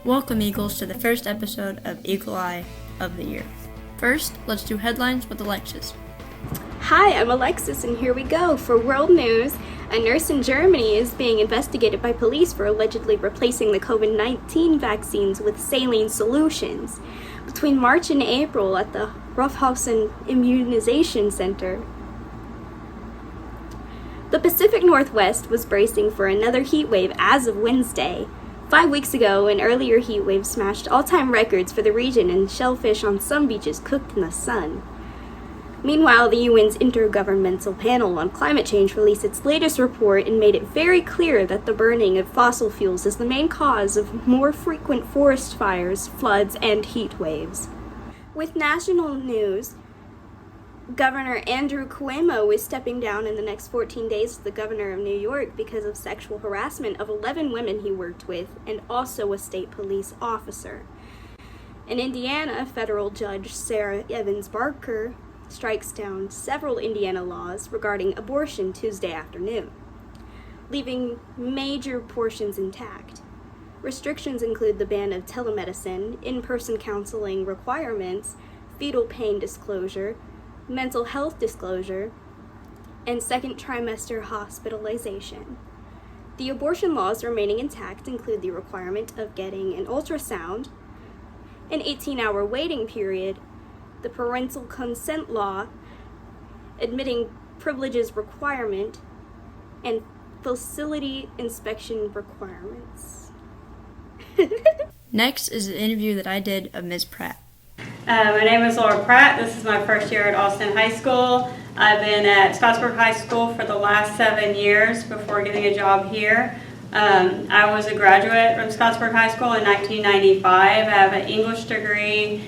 Welcome, Eagles, to the first episode of Eagle Eye of the Year. First, let's do headlines with Alexis. Hi, I'm Alexis, and here we go. For world news, a nurse in Germany is being investigated by police for allegedly replacing the COVID-19 vaccines with saline solutions. Between March and April at the Rothhausen Immunization Center, the Pacific Northwest was bracing for another heat wave as of Wednesday. 5 weeks ago, an earlier heat wave smashed all-time records for the region, and shellfish on some beaches cooked in the sun. Meanwhile, the UN's Intergovernmental Panel on Climate Change released its latest report and made it very clear that the burning of fossil fuels is the main cause of more frequent forest fires, floods, and heat waves. With national news, Governor Andrew Cuomo is stepping down in the next 14 days as the governor of New York because of sexual harassment of 11 women he worked with and also a state police officer. In Indiana, federal judge Sarah Evans Barker strikes down several Indiana laws regarding abortion Tuesday afternoon, leaving major portions intact. Restrictions include the ban of telemedicine, in-person counseling requirements, fetal pain disclosure, mental health disclosure, and second trimester hospitalization. The abortion laws remaining intact include the requirement of getting an ultrasound, an 18-hour waiting period, the parental consent law, admitting privileges requirement, and facility inspection requirements. Next is the interview that I did of Ms. Pratt. My name is Laura Pratt. This is my first year at Austin High School. I've been at Scottsburg High School for the last 7 years before getting a job here. I was a graduate from Scottsburg High School in 1995. I have an English degree,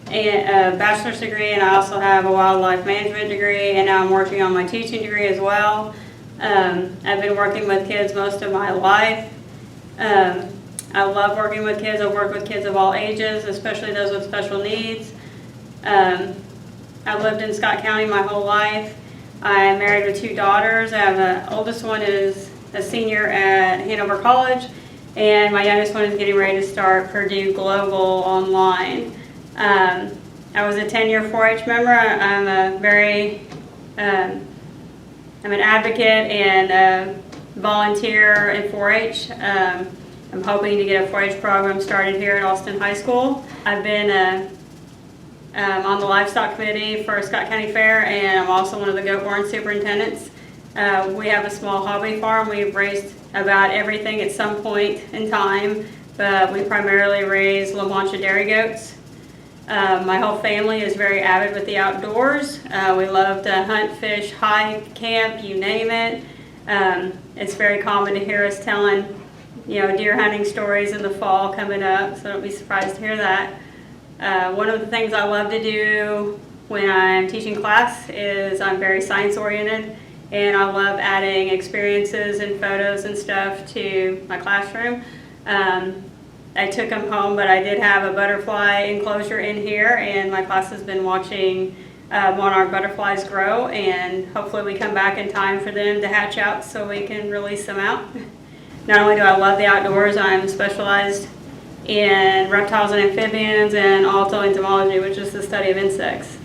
a bachelor's degree, and I also have a wildlife management degree, and now I'm working on my teaching degree as well. I've been working with kids most of my life. I love working with kids. I've worked with kids of all ages, especially those with special needs. I've lived in Scott County my whole life. I'm married with 2 daughters. I have the oldest one is a senior at Hanover College, and my youngest one is getting ready to start Purdue Global online. I was a 10-year 4-H member. I'm an advocate and a volunteer in 4-H. I'm hoping to get a 4-H program started here at Austin High School. I've been on the livestock committee for Scott County Fair, and I'm also one of the goat barn superintendents. We have a small hobby farm. We've raised about everything at some point in time, but we primarily raise La Mancha dairy goats. My whole family is very avid with the outdoors. We love to hunt, fish, hike, camp, you name it. It's very common to hear us telling deer hunting stories in the fall coming up, so don't be surprised to hear that. One of the things I love to do when I'm teaching class is I'm very science oriented, and I love adding experiences and photos and stuff to my classroom. I took them home, but I did have a butterfly enclosure in here, and my class has been watching monarch butterflies grow, and hopefully we come back in time for them to hatch out so we can release them out. Not only do I love the outdoors, I'm specialized in reptiles and amphibians and also entomology, which is the study of insects.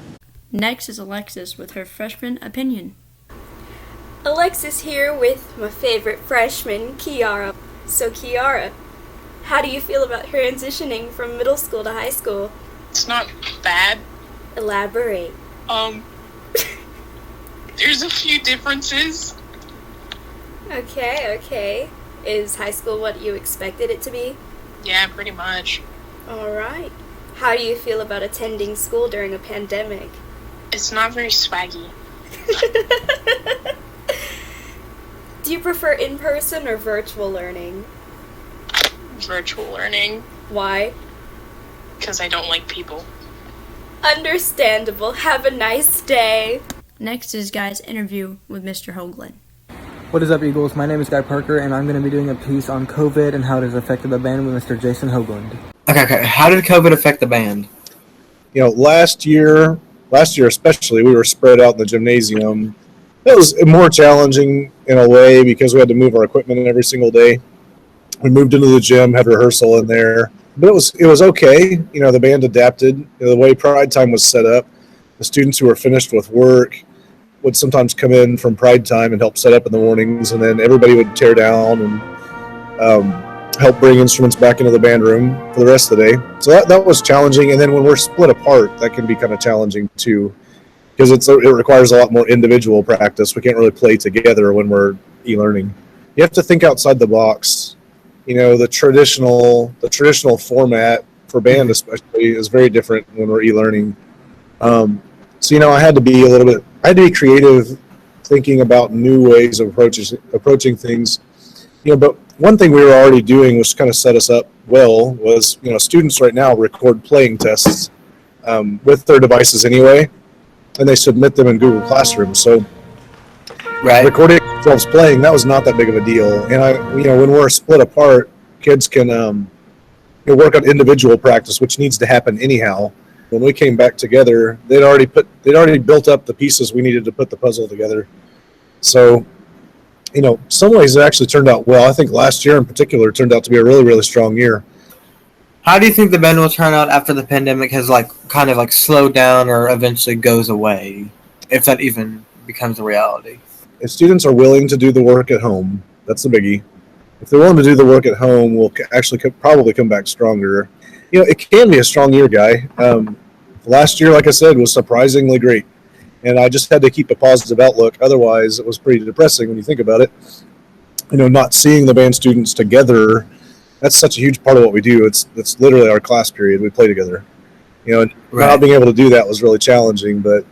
Next is Alexis with her freshman opinion. Alexis here with my favorite freshman, Kiarra. So Kiarra, how do you feel about transitioning from middle school to high school? It's not bad. Elaborate. There's a few differences. Okay. Is high school what you expected it to be? Yeah, pretty much. Alright. How do you feel about attending school during a pandemic? It's not very swaggy. Do you prefer in-person or virtual learning? Virtual learning. Why? Because I don't like people. Understandable. Have a nice day. Next is Guy's interview with Mr. Hougland. What is up, Eagles? My name is Guy Parker, and I'm going to be doing a piece on COVID and how it has affected the band with Mr. Jason Hougland. Okay. How did COVID affect the band? Last year especially, we were spread out in the gymnasium. It was more challenging in a way because we had to move our equipment every single day. We moved into the gym, had rehearsal in there. but it was okay. The band adapted. The way Pride Time was set up, the students who were finished with work would sometimes come in from Pride Time and help set up in the mornings, and then everybody would tear down and help bring instruments back into the band room for the rest of the day. So that was challenging. And then when we're split apart, that can be kind of challenging too, because it requires a lot more individual practice. We can't really play together when we're e-learning. You have to think outside the box. The traditional format for band especially is very different when we're e-learning. So I had to be creative, thinking about new ways of approaching things. But one thing we were already doing, which kind of set us up well, was students right now record playing tests with their devices anyway, and they submit them in Google Classroom. So recording themselves playing, that was not that big of a deal. And when we're split apart, kids can work on individual practice, which needs to happen anyhow. When we came back together, they'd already built up the pieces we needed to put the puzzle together. So, some ways it actually turned out well. I think last year in particular turned out to be a really, really strong year. How do you think the band will turn out after the pandemic has kind of slowed down or eventually goes away, if that even becomes a reality? If students are willing to do the work at home, that's the biggie. If they're willing to do the work at home, we'll actually probably come back stronger. It can be a strong year, Guy. Last year, like I said, was surprisingly great. And I just had to keep a positive outlook. Otherwise, it was pretty depressing when you think about it. Not seeing the band students together, that's such a huge part of what we do. It's literally our class period. We play together. And not being able to do that was really challenging. But,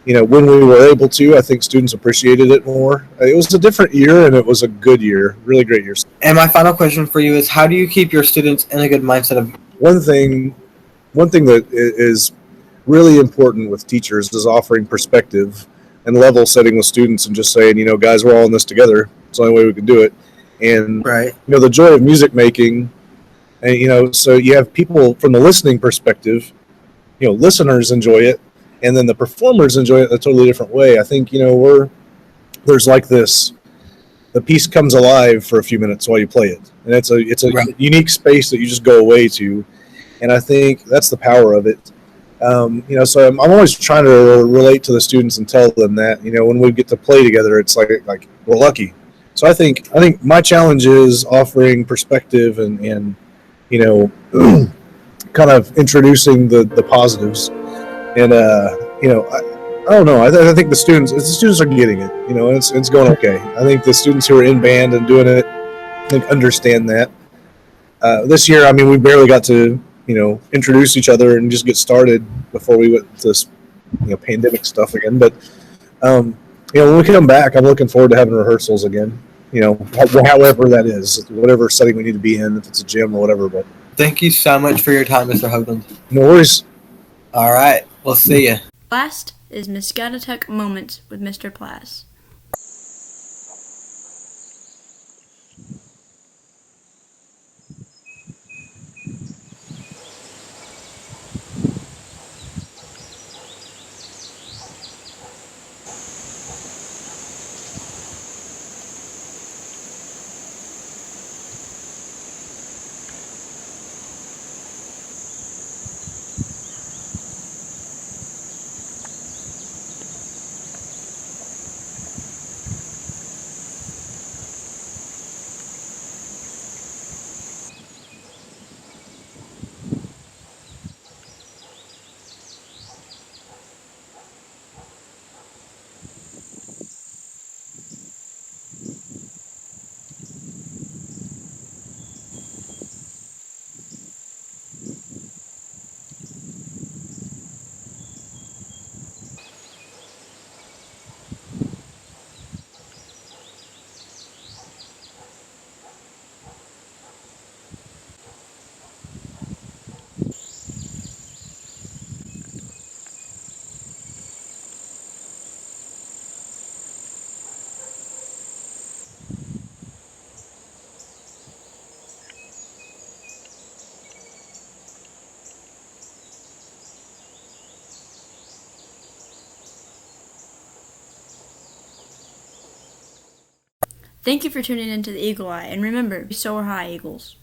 when we were able to, I think students appreciated it more. It was a different year, and it was a good year, really great year. And my final question for you is, how do you keep your students in a good mindset of... One thing that is really important with teachers is offering perspective and level setting with students and just saying, guys, we're all in this together. It's the only way we can do it. And, the joy of music making, and, so you have people from the listening perspective, listeners enjoy it, and then the performers enjoy it in a totally different way. I think, there's the piece comes alive for a few minutes while you play it. And it's a unique space that you just go away to. And I think that's the power of it. So I'm always trying to relate to the students and tell them that, when we get to play together, it's like we're lucky. So I think my challenge is offering perspective and kind of introducing the positives. And, I don't know. I think the students are getting it, and it's going okay. I think the students who are in band and doing it, I think understand that. This year, we barely got to, introduce each other and just get started before we went to this, pandemic stuff again. But, when we come back, I'm looking forward to having rehearsals again, however that is, whatever setting we need to be in, if it's a gym or whatever. But thank you so much for your time, Mr. Hougland. No worries. All right. We'll see you. Last is Muscatatuck Moments with Mr. Plasse. Thank you for tuning in to the Eagle Eye, and remember, soar high, Eagles.